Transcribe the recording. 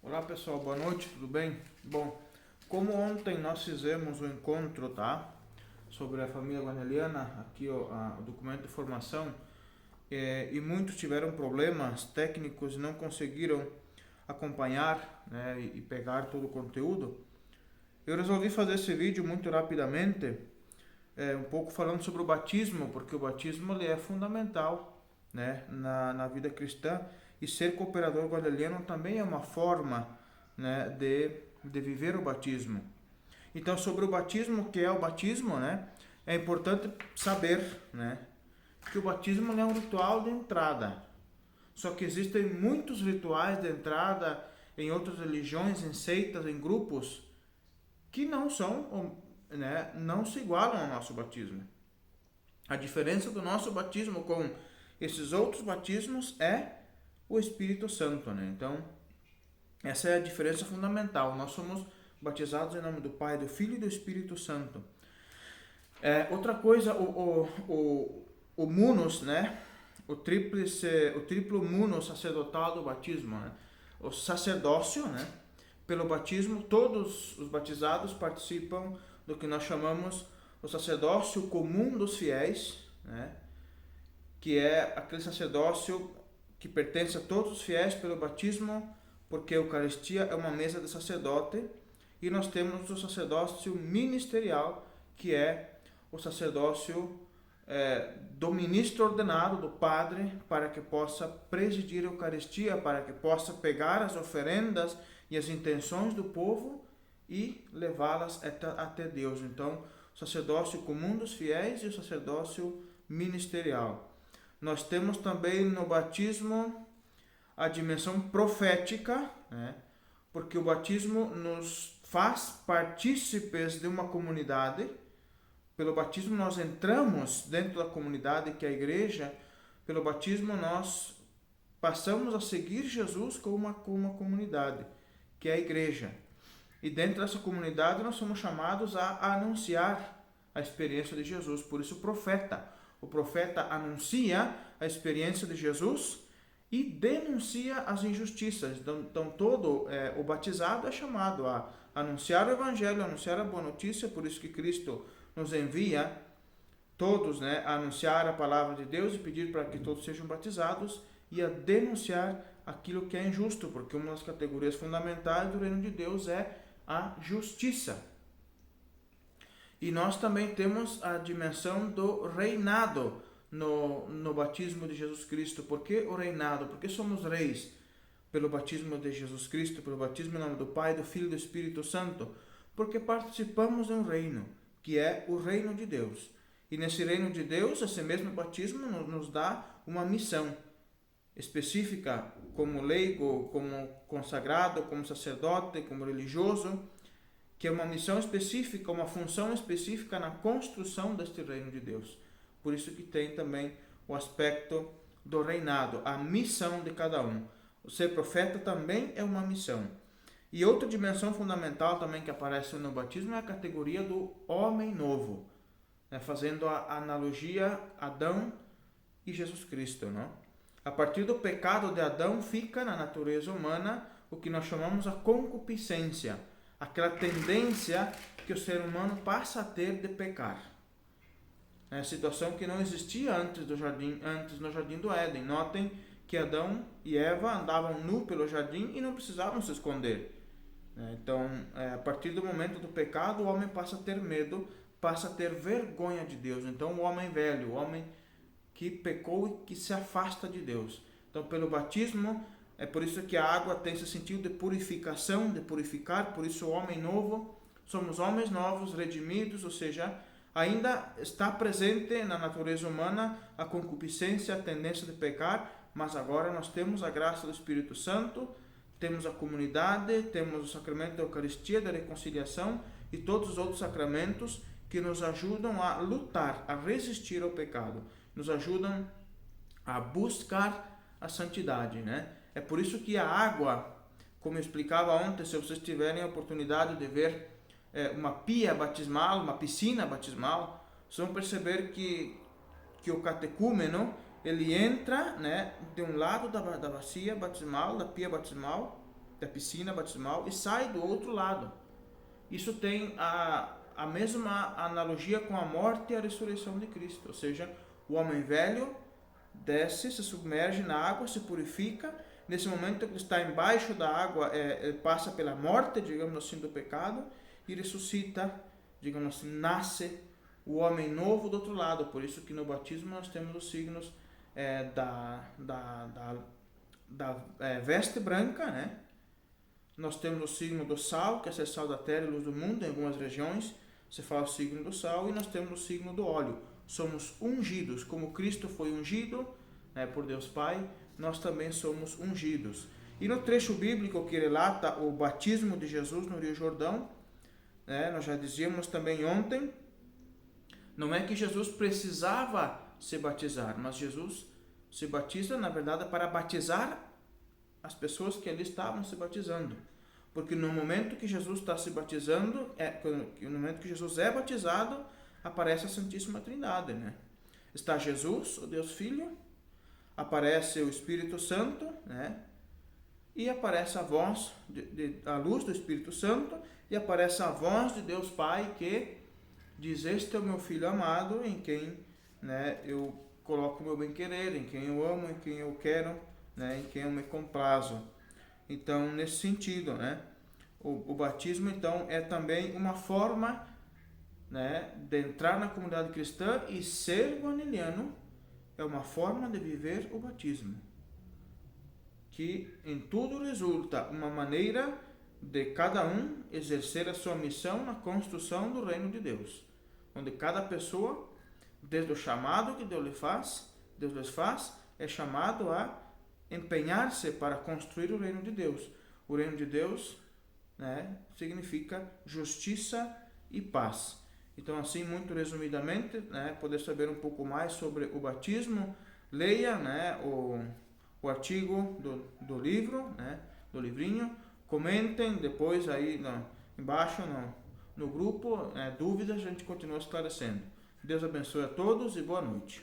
Olá pessoal, boa noite, tudo bem? Bom, como ontem nós fizemos um encontro, tá? Sobre a família guaneliana, aqui o documento de formação, e muitos tiveram problemas técnicos e não conseguiram acompanhar, né, e pegar todo o conteúdo. Eu resolvi fazer esse vídeo muito rapidamente, um pouco falando sobre o batismo, porque o batismo ele é fundamental, né, na vida cristã, e ser cooperador guardiano também é uma forma, né, de viver o batismo. Então, sobre o batismo, o que é o batismo, né, é importante saber, né, que o batismo é um ritual de entrada. Só que existem muitos rituais de entrada em outras religiões, em seitas, em grupos, que não são, né, não se igualam ao nosso batismo. A diferença do nosso batismo com esses outros batismos é o Espírito Santo, né? Então, essa é a diferença fundamental. Nós somos batizados em nome do Pai, do Filho e do Espírito Santo. Outra coisa, o munus, né? O triplo munus sacerdotal do batismo, né? O sacerdócio, né? Pelo batismo, todos os batizados participam do que nós chamamos o sacerdócio comum dos fiéis, né? Que é aquele sacerdócio que pertence a todos os fiéis pelo batismo, porque a Eucaristia é uma mesa de sacerdote, e nós temos o sacerdócio ministerial, que é o sacerdócio do ministro ordenado, do padre, para que possa presidir a Eucaristia, para que possa pegar as oferendas e as intenções do povo e levá-las até Deus. Então, o sacerdócio comum dos fiéis e o sacerdócio ministerial. Nós temos também no batismo a dimensão profética, né? Porque o batismo nos faz partícipes de uma comunidade. Pelo batismo nós entramos dentro da comunidade que é a igreja. Pelo batismo nós passamos a seguir Jesus como uma comunidade, que é a igreja. E dentro dessa comunidade nós somos chamados a anunciar a experiência de Jesus. Por isso o profeta anuncia a experiência de Jesus e denuncia as injustiças. Então todo o batizado é chamado a anunciar o evangelho, a anunciar a boa notícia. Por isso que Cristo nos envia todos, né, a anunciar a palavra de Deus e pedir para que todos sejam batizados e a denunciar aquilo que é injusto, porque uma das categorias fundamentais do reino de Deus é a justiça. E nós também temos a dimensão do reinado no batismo de Jesus Cristo. Por que o reinado? Porque somos reis pelo batismo de Jesus Cristo, pelo batismo em nome do Pai, do Filho e do Espírito Santo, porque participamos de um reino, que é o reino de Deus. E nesse reino de Deus, esse mesmo batismo nos dá uma missão específica, como leigo, como consagrado, como sacerdote, como religioso, que é uma missão específica, uma função específica na construção deste reino de Deus. Por isso que tem também o aspecto do reinado, a missão de cada um. O ser profeta também é uma missão. E outra dimensão fundamental também que aparece no batismo é a categoria do homem novo, né? Fazendo a analogia Adão e Jesus Cristo, não? A partir do pecado de Adão fica na natureza humana o que nós chamamos a concupiscência, aquela tendência que o ser humano passa a ter de pecar. É a situação que não existia antes no jardim do Éden. Notem que Adão e Eva andavam nu pelo jardim e não precisavam se esconder. Então, a partir do momento do pecado, o homem passa a ter medo, passa a ter vergonha de Deus. Então, o homem velho, o homem que pecou e que se afasta de Deus. Então, pelo batismo, é por isso que a água tem esse sentido de purificação, de purificar. Por isso o homem novo, somos homens novos, redimidos, ou seja, ainda está presente na natureza humana a concupiscência, a tendência de pecar, mas agora nós temos a graça do Espírito Santo, temos a comunidade, temos o sacramento da Eucaristia, da reconciliação e todos os outros sacramentos que nos ajudam a lutar, a resistir ao pecado, nos ajudam a buscar a santidade, né? É por isso que a água, como eu explicava ontem, se vocês tiverem a oportunidade de ver uma pia batismal, uma piscina batismal, vocês vão perceber que o catecúmeno, ele entra, né, de um lado da bacia batismal, da pia batismal, da piscina batismal e sai do outro lado. Isso tem a mesma analogia com a morte e a ressurreição de Cristo, ou seja, o homem velho desce, se submerge na água, se purifica. Nesse momento que está embaixo da água, passa pela morte, digamos assim, do pecado, e ressuscita, digamos assim, nasce o homem novo do outro lado. Por isso que no batismo nós temos os signos da veste branca, né? Nós temos o signo do sal, que é ser sal da terra e luz do mundo. Em algumas regiões se fala o signo do sal, e nós temos o signo do óleo. Somos ungidos, como Cristo foi ungido, né, por Deus Pai, nós também somos ungidos. E no trecho bíblico que relata o batismo de Jesus no Rio Jordão, né, nós já dizíamos também ontem, não é que Jesus precisava se batizar, mas Jesus se batiza, na verdade, para batizar as pessoas que ali estavam se batizando. Porque no momento que Jesus está se batizando, no momento que Jesus é batizado, aparece a Santíssima Trindade, né? Está Jesus, o Deus Filho, aparece o Espírito Santo, né? E aparece a voz, a luz do Espírito Santo, e aparece a voz de Deus Pai que diz: este é o meu Filho amado, em quem, né, eu coloco o meu bem-querer, em quem eu amo, em quem eu quero, né, em quem eu me comprazo. Então, nesse sentido, né, o batismo, então, é também uma forma, né, de entrar na comunidade cristã, e ser guaneliano é uma forma de viver o batismo, que em tudo resulta uma maneira de cada um exercer a sua missão na construção do reino de Deus, onde cada pessoa, desde o chamado que Deus lhes faz, é chamado a empenhar-se para construir o reino de Deus. O reino de Deus, né, significa justiça e paz. Então, assim, muito resumidamente, né, poder saber um pouco mais sobre o batismo, leia, né, o artigo do livro, né, do livrinho, comentem depois aí embaixo no grupo, dúvidas, a gente continua esclarecendo. Deus abençoe a todos e boa noite.